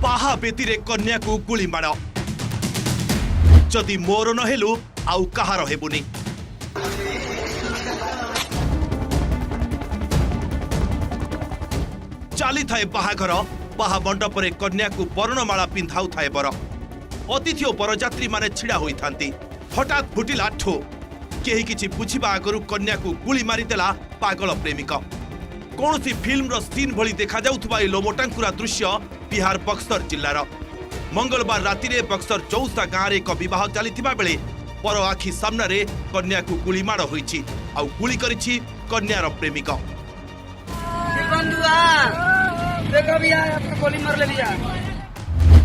बाहा बेतीरे कन्या को गुली माड़ जदि मोर न हेलु आउ कहार हेबुनी। चाली थाए बाहाघर बाहा मंडपरे कन्या को वर्णमाला पिंधाउ थाए बर अतिथि और बरजात्री माने छिड़ा होई थांती हठात फुटिला ठो केही किछि बुझिबा आगरु कन्या को गुली मारिदेला पागल प्रेमिक। कौनसी फिल्म सीन भली देखा जाउथबा ए लोमोटांकुरा दृश्य बिहार बक्सर जिल्लार मंगलवार राति रे बक्सर चौसा गाँव रे एक विवाह चलीथिबा बेले पर आखि सामना रे कन्या को गुली माड़ होईछि आउ गुली करिछि कन्यार प्रेमिक।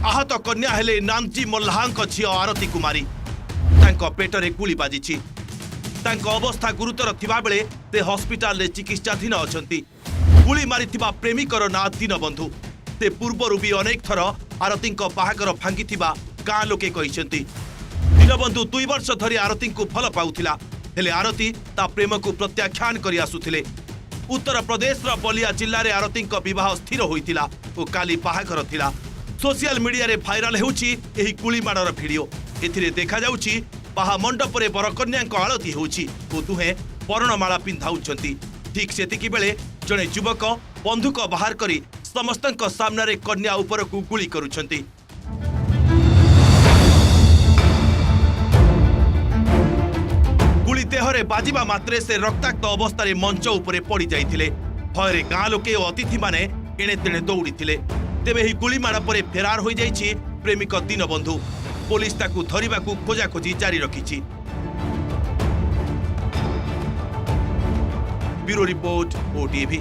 आहत कन्या हेले नामजी मल्लाहांक झियो आरती कुमारी तांको पेटरे गुली बाजिछि। तांको अवस्था गुरुतर थिबा बेले ते हॉस्पिटल रे चिकित्साधीन अछंती। गुली मारिथिबा प्रेमिकर ना दीनबंधु ते पूर्वरु भी अनेक थर आरतींको बाहागर भांगिथिबा गाँ लोके कहिसेंती। दीनबंधु 2 वर्ष धरी आरती को भल पाउथिला हेले आरती ता प्रेम को प्रत्याख्यान करि आसुथिले। उत्तर प्रदेश रा बलिया जिल्ला रे आरती विवाह स्थिर होइतिला ओ काली बाहागर थिला। सोशल मीडिया रे भाइराल हेउछि एही गुली माडर वीडियो। एथिरे देखा जाउछि बाहा मंडप रे बरकन्याक आलती होउछि ओ दुहे वर्णमाला पिंधाउछंती। ठीक सेतिकी बेले जणे युवक बंधुक बाहर करी समस्तक सामना रे कन्या ऊपर को गुली करूछंती। गुली देहरे बाजिबा मात्रे से रक्ताक्त अवस्था मंच उपरे पड़ी जाइथिले। भयरे गाँ लोके और अतिथि माने एणे तेणे दौड़ीथिले। तेबे ही गुली माड़ परे फेरार हो जाइछि प्रेमिक दीनबंधु। पुलिस ताकू धरिबाकू खोजाखोजी जारी रखिछि। Bureau report OTV.